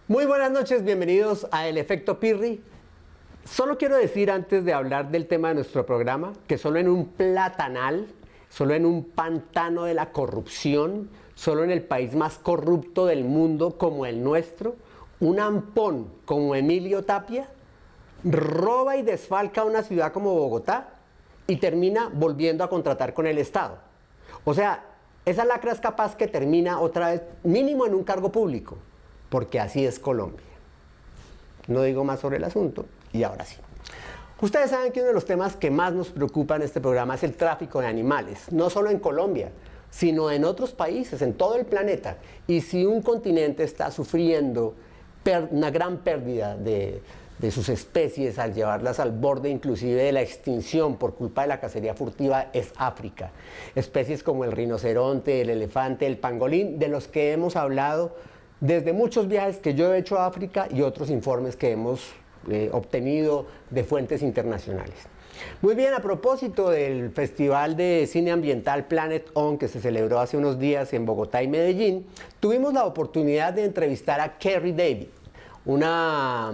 Muy buenas noches, bienvenidos a El Efecto Pirry. Solo quiero decir antes de hablar del tema de nuestro programa que solo en un platanal, solo en un pantano de la corrupción, solo en el país más corrupto del mundo como el nuestro, un ampón como Emilio Tapia roba y desfalca una ciudad como Bogotá y termina volviendo a contratar con el Estado. O sea, esa lacra es capaz que termina otra vez mínimo en un cargo público, porque así es Colombia. No digo más sobre el asunto y ahora sí. Ustedes saben que uno de los temas que más nos preocupa en este programa es el tráfico de animales, no solo en Colombia, sino en otros países, en todo el planeta. Y si un continente está sufriendo una gran pérdida de sus especies al llevarlas al borde inclusive de la extinción por culpa de la cacería furtiva, es África. Especies como el rinoceronte, el elefante, el pangolín, de los que hemos hablado desde muchos viajes que yo he hecho a África y otros informes que hemos obtenido de fuentes internacionales. Muy bien, a propósito del Festival de Cine Ambiental Planet On que se celebró hace unos días en Bogotá y Medellín, tuvimos la oportunidad de entrevistar a Kerry David, una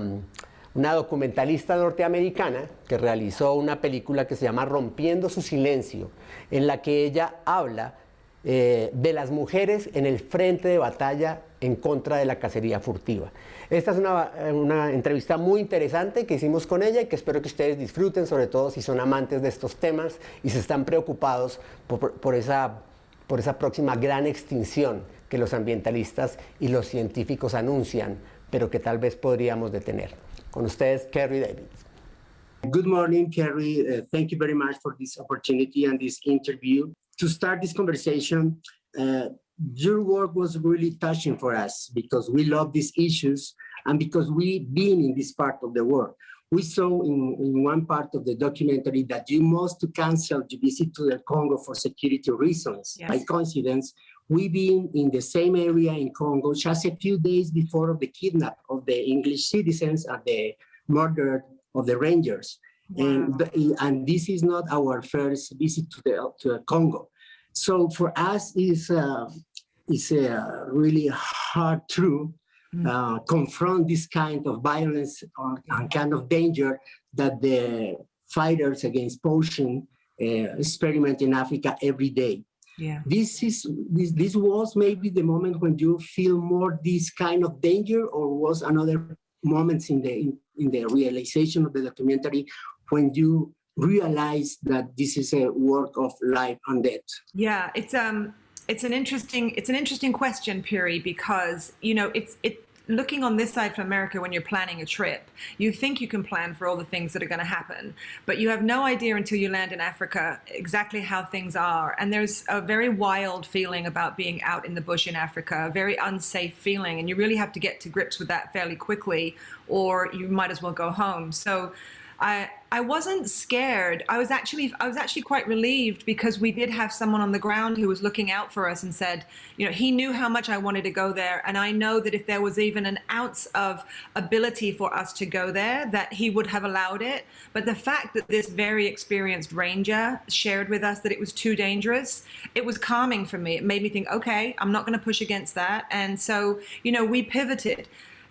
documentalista norteamericana que realizó una película que se llama Rompiendo su silencio, en la que ella habla de las mujeres en el frente de batalla en contra de la cacería furtiva. Esta es una entrevista muy interesante que hicimos con ella y que espero que ustedes disfruten, sobre todo si son amantes de estos temas y se están preocupados por esa próxima gran extinción que los ambientalistas y los científicos anuncian, pero que tal vez podríamos detener. Con ustedes, Kerry David. Good morning, Kerry. Thank you very much for this opportunity and this interview. To start this conversation, your work was really touching for us because we love these issues and because we've been in this part of the world. We saw in one part of the documentary that you must cancel your visit to the Congo for security reasons. Yes. By coincidence, we've been in the same area in Congo just a few days before the kidnap of the English citizens and the murder of the rangers. Wow. And this is not our first visit to Congo. So for us, it's really hard to confront this kind of violence and kind of danger that the fighters against pollution experiment in Africa every day. Yeah. This was maybe the moment when you feel more this kind of danger, or was another moments in the realization of the documentary when you realize that this is a work of life and death? Yeah, it's an interesting question, Pirry, because it's looking on this side from America, when you're planning a trip, you think you can plan for all the things that are going to happen, but you have no idea until you land in Africa exactly how things are. And there's a very wild feeling about being out in the bush in Africa, a very unsafe feeling, and you really have to get to grips with that fairly quickly, or you might as well go home. So I wasn't scared. I was actually quite relieved, because we did have someone on the ground who was looking out for us and said, he knew how much I wanted to go there, and I know that if there was even an ounce of ability for us to go there, that he would have allowed it. But the fact that this very experienced ranger shared with us that it was too dangerous, it was calming for me. It made me think, okay, I'm not going to push against that. And so, we pivoted.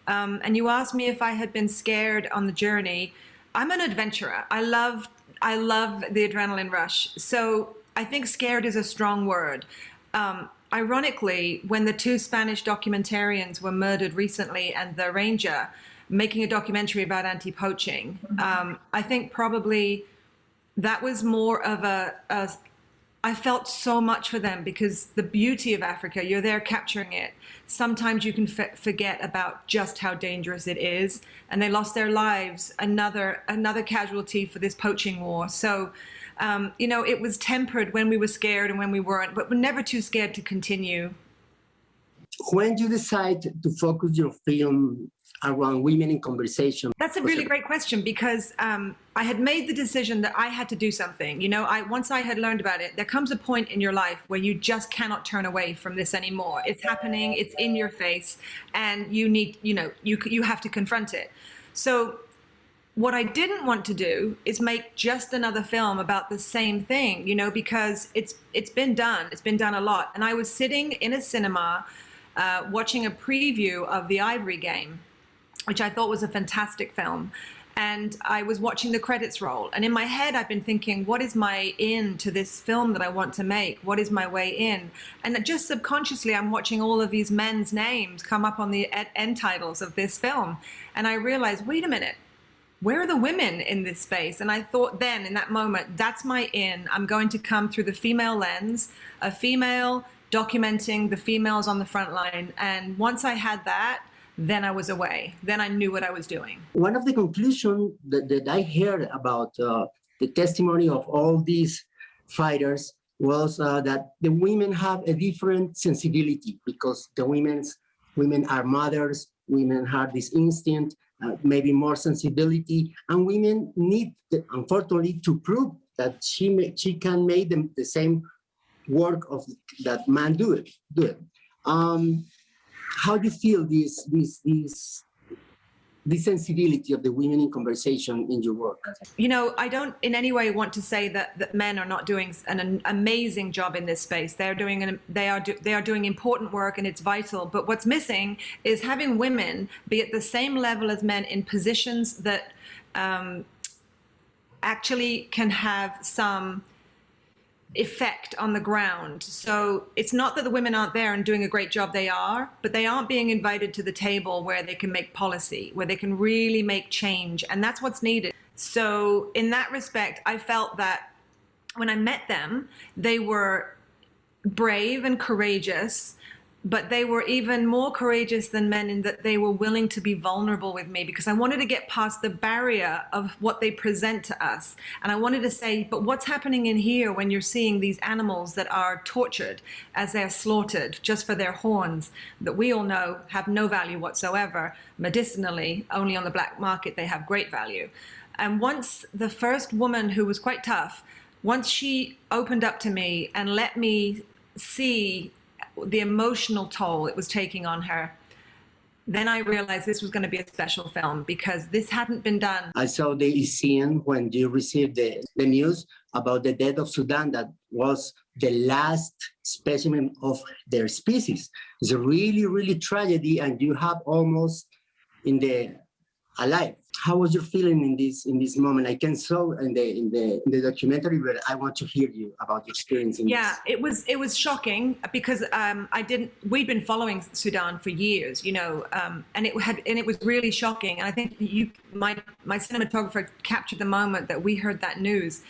And you asked me if I had been scared on the journey. I'm an adventurer. I love the adrenaline rush. So I think scared is a strong word. Ironically, when the two Spanish documentarians were murdered recently and the ranger making a documentary about anti-poaching, I think probably that was more of I felt so much for them, because the beauty of Africa, you're there capturing it. Sometimes you can forget about just how dangerous it is, and they lost their lives, another casualty for this poaching war. So, it was tempered when we were scared and when we weren't, but we're never too scared to continue. When you decide to focus your film around women in conversation? That's a really great question, because I had made the decision that I had to do something. Once I had learned about it, there comes a point in your life where you just cannot turn away from this anymore. It's happening, it's in your face, and you need, you have to confront it. So what I didn't want to do is make just another film about the same thing, because it's been done. It's been done a lot. And I was sitting in a cinema watching a preview of The Ivory Game. which I thought was a fantastic film. And I was watching the credits roll. And in my head, I've been thinking, what is my in to this film that I want to make? What is my way in? And just subconsciously, I'm watching all of these men's names come up on the end titles of this film. And I realized, wait a minute, where are the women in this space? And I thought then, in that moment, that's my in. I'm going to come through the female lens, a female documenting the females on the front line. And once I had that, then I was away. Then I knew what I was doing. One of the conclusions that I heard about the testimony of all these fighters was that the women have a different sensibility because the women are mothers, women have this instinct, maybe more sensibility, and women need, unfortunately, to prove that she can make the same work of that man do it. How do you feel this sensibility of the women in conversation in your work? You know, I don't in any way want to say that men are not doing an amazing job in this space. They are doing important work, and it's vital. But what's missing is having women be at the same level as men in positions that actually can have some effect on the ground. So it's not that the women aren't there and doing a great job, they are, but they aren't being invited to the table where they can make policy, where they can really make change, and that's what's needed. So in that respect, I felt that when I met them, they were brave and courageous, but they were even more courageous than men in that they were willing to be vulnerable with me, because I wanted to get past the barrier of what they present to us. And I wanted to say, but what's happening in here when you're seeing these animals that are tortured as they're slaughtered just for their horns, that we all know have no value whatsoever. Medicinally, only on the black market, they have great value. And once the first woman, who was quite tough, once she opened up to me and let me see the emotional toll it was taking on her, then I realized this was going to be a special film, because this hadn't been done. I saw the scene when you received the news about the death of Sudan, that was the last specimen of their species. It's a really, really tragedy, and you have almost in the alive. How was your feeling in this moment? I can saw in the documentary, but I want to hear you about your experience in Yeah, this. it was shocking, because we'd been following Sudan for years, you know, and it was really shocking. And I think my cinematographer captured the moment that we heard that news.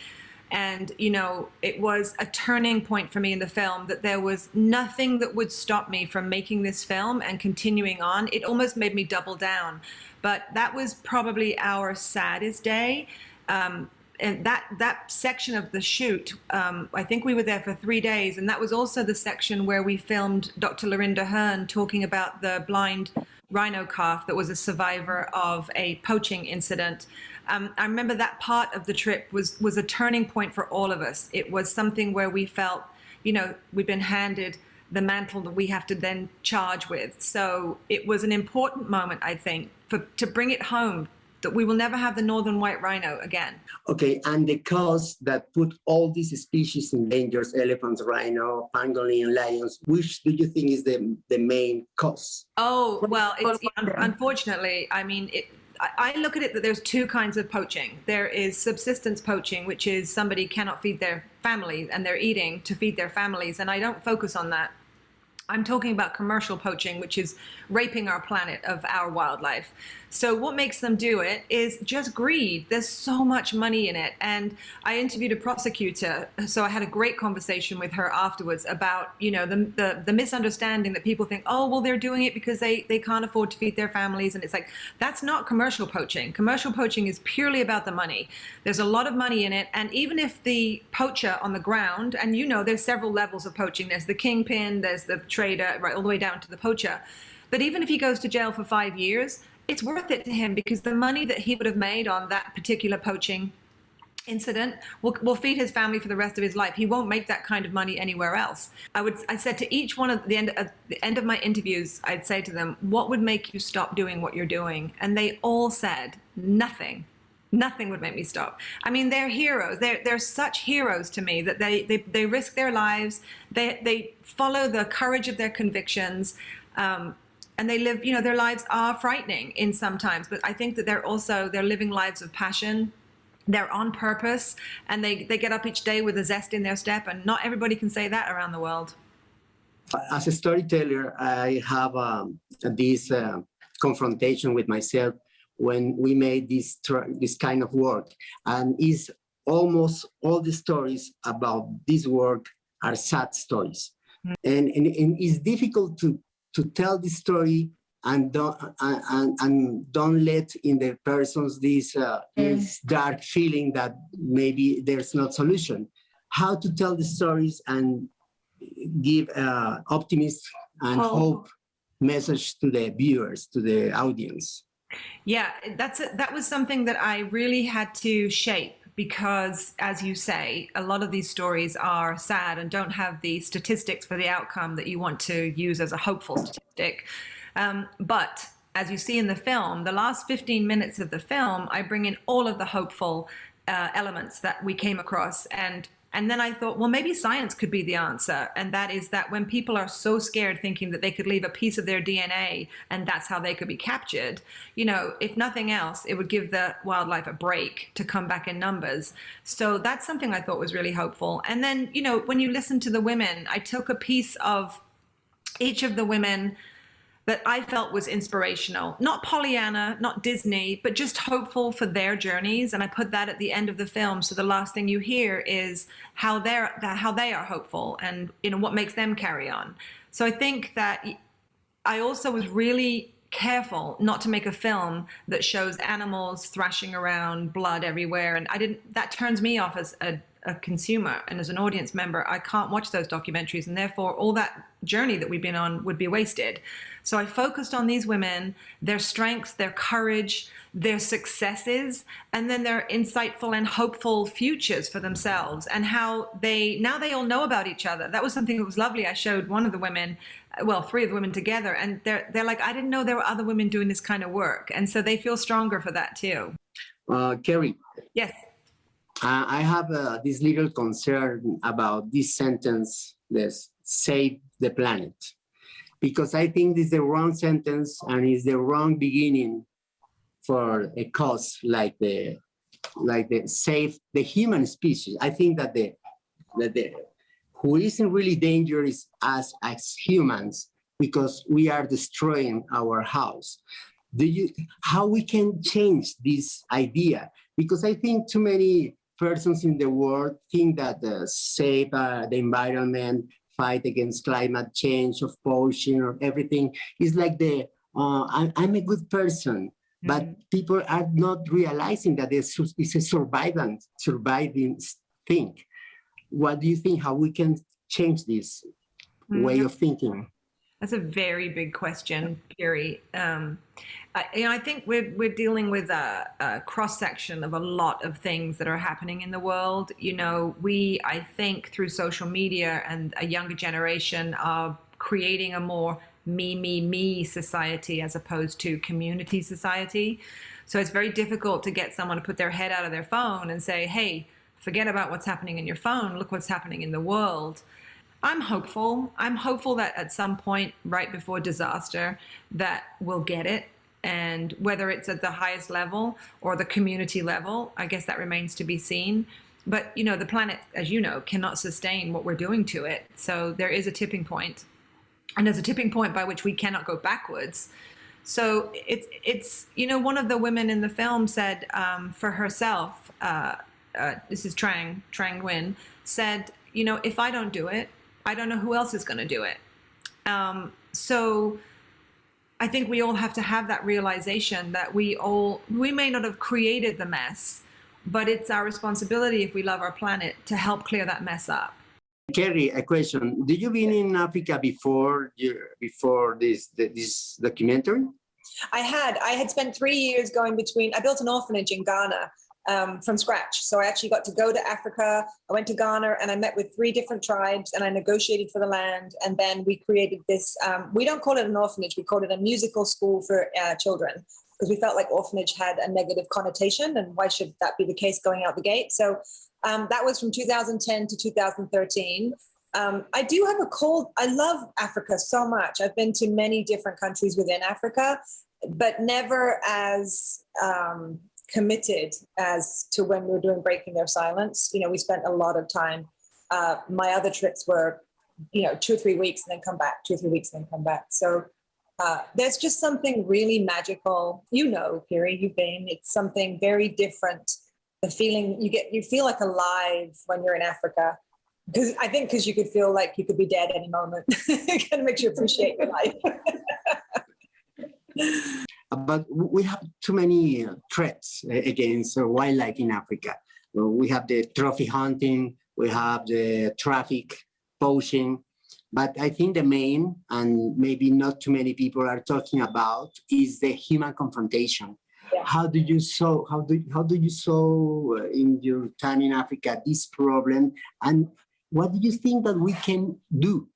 And, you know, it was a turning point for me in the film, that there was nothing that would stop me from making this film and continuing on. It almost made me double down. But that was probably our saddest day. And that section of the shoot, I think we were there for 3 days. And that was also the section where we filmed Dr. Lorinda Hearn talking about the blind rhino calf that was a survivor of a poaching incident. I remember that part of the trip was a turning point for all of us. It was something where we felt, you know, we've been handed the mantle that we have to then charge with. So it was an important moment, I think, to bring it home, that we will never have the northern white rhino again. Okay, and the cause that put all these species in danger, elephants, rhino, pangolin, lions, which do you think is the main cause? Oh, well, unfortunately, I mean, I look at it that there's two kinds of poaching. There is subsistence poaching, which is somebody cannot feed their family and they're eating to feed their families. And I don't focus on that. I'm talking about commercial poaching, which is raping our planet of our wildlife. So what makes them do it is just greed. There's so much money in it. And I interviewed a prosecutor, so I had a great conversation with her afterwards about, you know, the misunderstanding that people think, oh, well, they're doing it because they can't afford to feed their families. And it's like, that's not commercial poaching. Commercial poaching is purely about the money. There's a lot of money in it. And even if the poacher on the ground, and you know, there's several levels of poaching. There's the kingpin, there's the trader, right, all the way down to the poacher. But even if he goes to jail for 5 years, it's worth it to him, because the money that he would have made on that particular poaching incident will feed his family for the rest of his life. He won't make that kind of money anywhere else. I said to each one at the end of my interviews, I'd say to them, what would make you stop doing what you're doing? And they all said, nothing. Nothing would make me stop. I mean, they're heroes. They're such heroes to me that they risk their lives. They follow the courage of their convictions. And and they live, you know, their lives are frightening in sometimes, but I think that they're living lives of passion. They're on purpose, and they get up each day with a zest in their step, and not everybody can say that around the world. As a storyteller, I have this confrontation with myself when we made this kind of work, and is almost all the stories about this work are sad stories, and it's difficult to tell this story and don't let in the persons this dark feeling that maybe there's no solution. How to tell the stories and give optimism and hope message to the viewers, to the audience. Yeah, that was something that I really had to shape, because, as you say, a lot of these stories are sad and don't have the statistics for the outcome that you want to use as a hopeful statistic. But as you see in the film, the last 15 minutes of the film, I bring in all of the hopeful elements that we came across. And then I thought, well, maybe science could be the answer. And that is that when people are so scared, thinking that they could leave a piece of their DNA and that's how they could be captured, you know, if nothing else, it would give the wildlife a break to come back in numbers. So that's something I thought was really hopeful. And then, you know, when you listen to the women, I took a piece of each of the women that I felt was inspirational, not Pollyanna, not Disney, but just hopeful for their journeys. And I put that at the end of the film. So the last thing you hear is how they are hopeful and, you know, what makes them carry on. So I think that I also was really careful not to make a film that shows animals thrashing around, blood everywhere. And that turns me off as a consumer, and as an audience member, I can't watch those documentaries, and therefore all that journey that we've been on would be wasted. So I focused on these women, their strengths, their courage, their successes, and then their insightful and hopeful futures for themselves, and how they all know about each other. That was something that was lovely. I showed one of the women, well, three of the women together, and they're like, I didn't know there were other women doing this kind of work. And so they feel stronger for that too. Kerry. Yes. I have this little concern about this sentence, this save the planet, because I think this is the wrong sentence and is the wrong beginning for a cause like the save the human species. I think that the who isn't really dangerous as humans, because we are destroying our house. How we can change this idea? Because I think too many persons in the world think that save the environment, fight against climate change, of pollution, or everything is like I'm a good person. Mm-hmm. But people are not realizing that it's a surviving thing. What do you think? How we can change this way of thinking? That's a very big question, Pirry. I think we're dealing with a cross-section of a lot of things that are happening in the world. You know, I think through social media and a younger generation are creating a more me society as opposed to community society. So it's very difficult to get someone to put their head out of their phone and say, hey, forget about what's happening in your phone. Look what's happening in the world. I'm hopeful. I'm hopeful that at some point right before disaster that we'll get it. And whether it's at the highest level or the community level, I guess that remains to be seen. But, you know, the planet, as you know, cannot sustain what we're doing to it. So there is a tipping point. And there's a tipping point by which we cannot go backwards. So it's you know, one of the women in the film said for herself, this is Trang Nguyen, said, you know, if I don't do it, I don't know who else is going to do it. So I think we all have to have that realization that we may not have created the mess, but it's our responsibility, if we love our planet, to help clear that mess up. Kerry, a question. Did you been in Africa before this documentary? I had spent 3 years going between. I built an orphanage in Ghana from scratch. So I actually got to go to Africa. I went to Ghana and I met with 3 different tribes and I negotiated for the land. And then we created this, we don't call it an orphanage, we call it a musical school for children, because we felt like orphanage had a negative connotation and why should that be the case going out the gate? So that was from 2010 to 2013. I do have a cold. I love Africa so much. I've been to many different countries within Africa, but never as committed as to when we were doing Breaking Their Silence. You know, we spent a lot of time. My other trips were, 2 or 3 weeks and then come back, 2 or 3 weeks and then come back. So there's just something really magical. You know, Pirry, you've been. It's something very different. The feeling you feel like alive when you're in Africa. Because you could feel like you could be dead any moment. It kind of makes you appreciate your life. But we have too many threats against wildlife in Africa. We have the trophy hunting, we have the traffic, poaching, but I think the main, and maybe not too many people are talking about, is the human confrontation. Yeah. How do you solve in your time in Africa this problem, and what do you think that we can do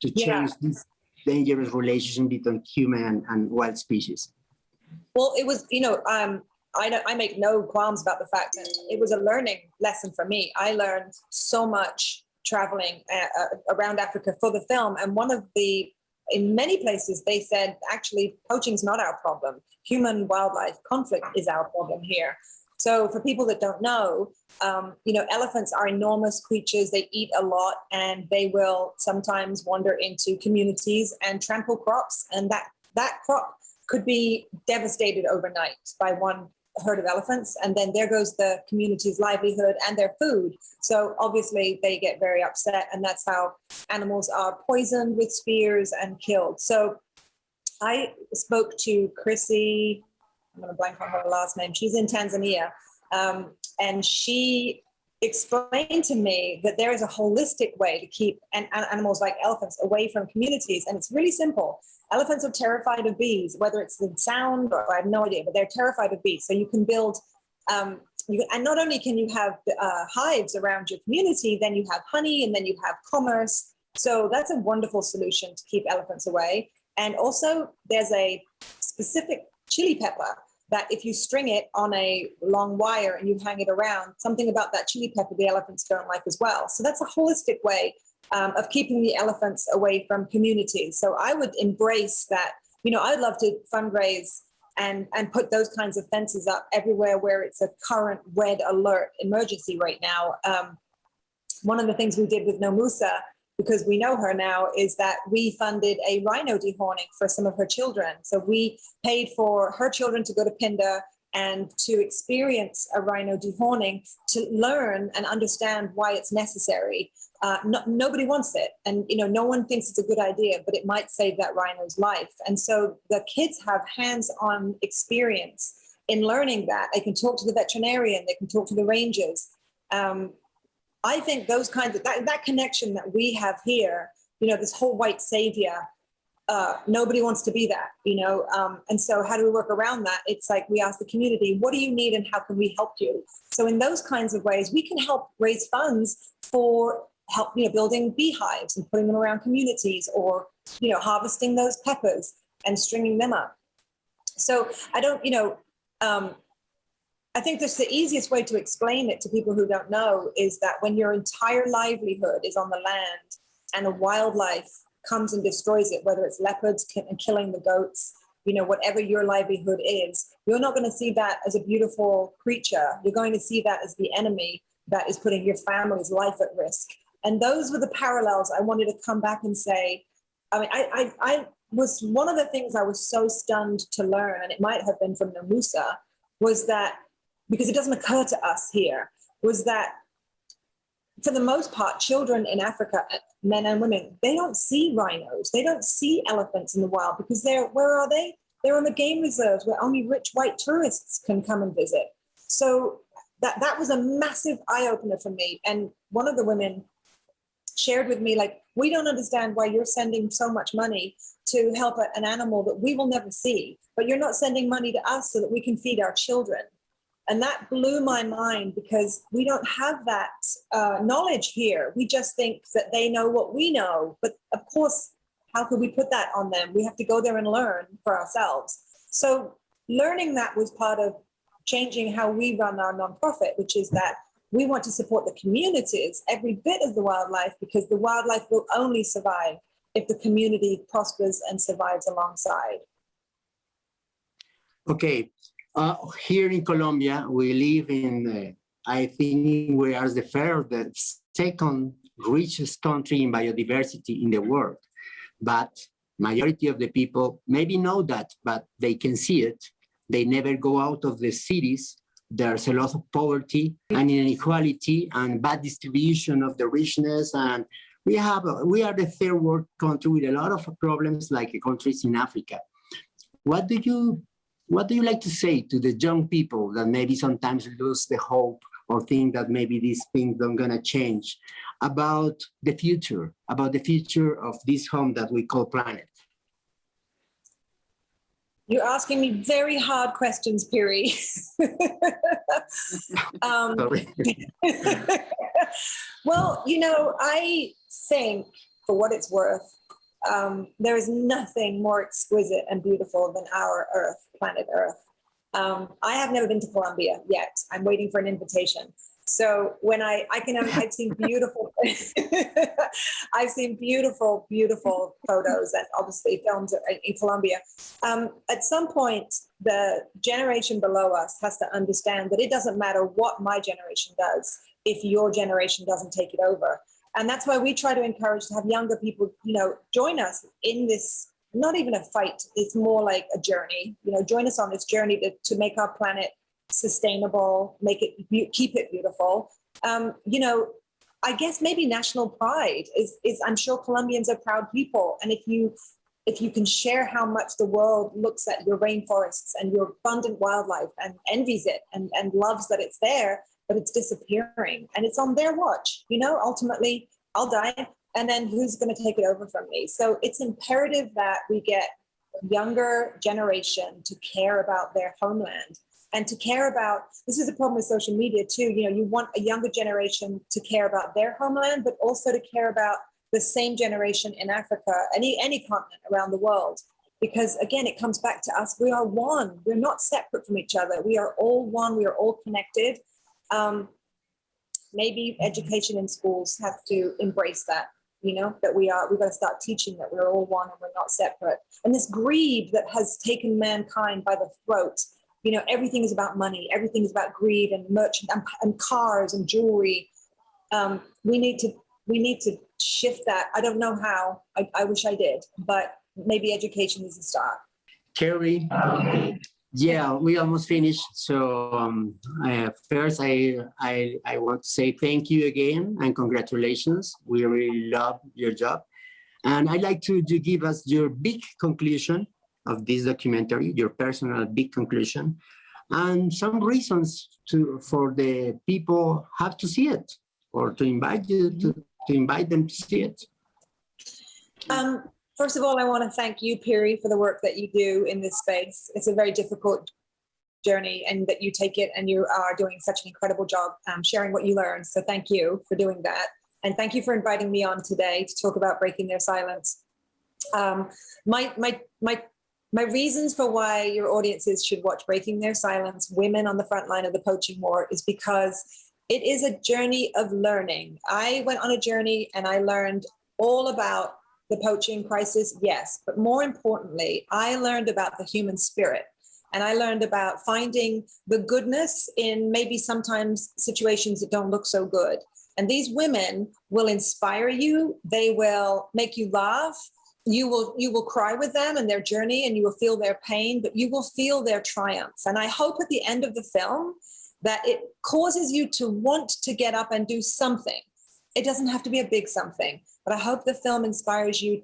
to change this dangerous relationship between human and wild species? Well, it was, I make no qualms about the fact that it was a learning lesson for me. I learned so much traveling around Africa for the film. And in many places, they said, actually, poaching is not our problem. Human-wildlife conflict is our problem here. So for people that don't know, elephants are enormous creatures. They eat a lot, and they will sometimes wander into communities and trample crops. And that crop could be devastated overnight by one herd of elephants. And then there goes the community's livelihood and their food. So obviously they get very upset. And that's how animals are poisoned with spears and killed. So I spoke to Chrissy, I'm going to blank on her last name. She's in Tanzania. And she explained to me that there is a holistic way to keep animals like elephants away from communities. And it's really simple. Elephants are terrified of bees, whether it's the sound or I have no idea, but they're terrified of bees. So you can build, and not only can you have hives around your community, then you have honey and then you have commerce. So that's a wonderful solution to keep elephants away. And also there's a specific chili pepper that if you string it on a long wire and you hang it around, something about that chili pepper the elephants don't like as well. So that's a holistic way of keeping the elephants away from communities. So I would embrace that. I'd love to fundraise and put those kinds of fences up everywhere where it's a current red alert emergency right now. One of the things we did with Nomusa, because we know her now, is that we funded a rhino dehorning for some of her children. So we paid for her children to go to Pinda and to experience a rhino dehorning, to learn and understand why it's necessary. Nobody wants it. And, no one thinks it's a good idea, but it might save that rhino's life. And so the kids have hands-on experience in learning that. They can talk to the veterinarian, they can talk to the rangers. I think those kinds of, that connection that we have here, this whole white savior, nobody wants to be that, and so how do we work around that? It's like we ask the community, what do you need and how can we help you? So in those kinds of ways, we can help raise funds for help, building beehives and putting them around communities, or, harvesting those peppers and stringing them up. So I think that's the easiest way to explain it to people who don't know, is that when your entire livelihood is on the land and a wildlife comes and destroys it, whether it's leopards killing the goats, whatever your livelihood is, you're not going to see that as a beautiful creature. You're going to see that as the enemy that is putting your family's life at risk. And those were the parallels I wanted to come back and say. I was, one of the things I was so stunned to learn, and it might have been from Nomusa, was that, because it doesn't occur to us here, was that for the most part, children in Africa, men and women, they don't see rhinos. They don't see elephants in the wild, because where are they? They're on the game reserves where only rich white tourists can come and visit. So that was a massive eye-opener for me. And one of the women shared with me, like, we don't understand why you're sending so much money to help an animal that we will never see, but you're not sending money to us so that we can feed our children. And that blew my mind, because we don't have that knowledge here. We just think that they know what we know. But of course, how could we put that on them? We have to go there and learn for ourselves. So learning that was part of changing how we run our nonprofit, which is that We want to support the communities every bit of the wildlife, because the wildlife will only survive if the community prospers and survives alongside. Okay, here in Colombia, we live in, I think we are the second richest country in biodiversity in the world. But majority of the people maybe know that, but they can see it. They never go out of the cities. There's a lot of poverty and inequality and bad distribution of the richness. And we are the third world country with a lot of problems like the countries in Africa. What do you like to say to the young people that maybe sometimes lose the hope or think that maybe these things don't gonna change about the future of this home that we call planet? You're asking me very hard questions, Pirry. Well, you know, I think, for what it's worth, there is nothing more exquisite and beautiful than our Earth, planet Earth. I have never been to Colombia yet. I'm waiting for an invitation. So when I've seen beautiful, I've seen beautiful, beautiful photos and obviously films in Colombia. At some point, the generation below us has to understand that it doesn't matter what my generation does if your generation doesn't take it over. And that's why we try to encourage to have younger people, you know, join us in this, not even a fight, it's more like a journey, you know, join us on this journey to make our planet sustainable, keep it beautiful. You know, I guess maybe national pride is I'm sure Colombians are proud people. And if you can share how much the world looks at your rainforests and your abundant wildlife and envies it and loves that it's there, but it's disappearing and it's on their watch, you know, ultimately I'll die. And then who's going to take it over from me? So it's imperative that we get younger generation to care about their homeland and to care about, this is the problem with social media too, you know, you want a younger generation to care about their homeland, but also to care about the same generation in Africa, any continent around the world. Because again, it comes back to us, we are one, we're not separate from each other. We are all one, we are all connected. Maybe education in schools have to embrace that, you know, that we've got to start teaching that we're all one and we're not separate. And this greed that has taken mankind by the throat, you know, everything is about money, everything is about greed and merchant and cars and jewelry. We need to shift that. I don't know how, I wish I did, but maybe education is a start. Kerry, yeah, we almost finished. So first, I want to say thank you again and congratulations. We really love your job. And I'd like to give us your big conclusion of this documentary, your personal big conclusion, and some reasons for the people have to see it or to invite you to invite them to see it. First of all, I want to thank you, Pirry, for the work that you do in this space. It's a very difficult journey and that you take it and you are doing such an incredible job sharing what you learned. So thank you for doing that. And thank you for inviting me on today to talk about breaking their silence. My reasons for why your audiences should watch Breaking Their Silence, Women on the Front Line of the Poaching War, is because it is a journey of learning. I went on a journey and I learned all about the poaching crisis, yes, but more importantly, I learned about the human spirit. And I learned about finding the goodness in maybe sometimes situations that don't look so good. And these women will inspire you. They will make you laugh. You will cry with them and their journey, and you will feel their pain, but you will feel their triumph. And I hope at the end of the film that it causes you to want to get up and do something. It doesn't have to be a big something, but I hope the film inspires you,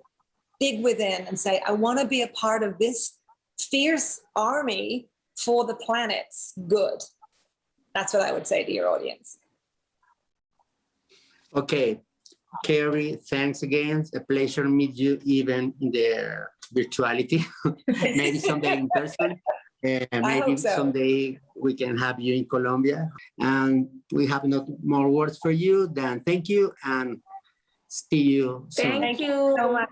dig within and say, I want to be a part of this fierce army for the planet's good. That's what I would say to your audience. Okay, Kerry, thanks again. It's a pleasure to meet you even in the virtuality. Maybe someday in person. Maybe someday we can have you in Colombia. And we have no more words for you than thank you and see you soon. Thank you so much.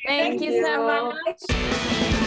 Thank you so much.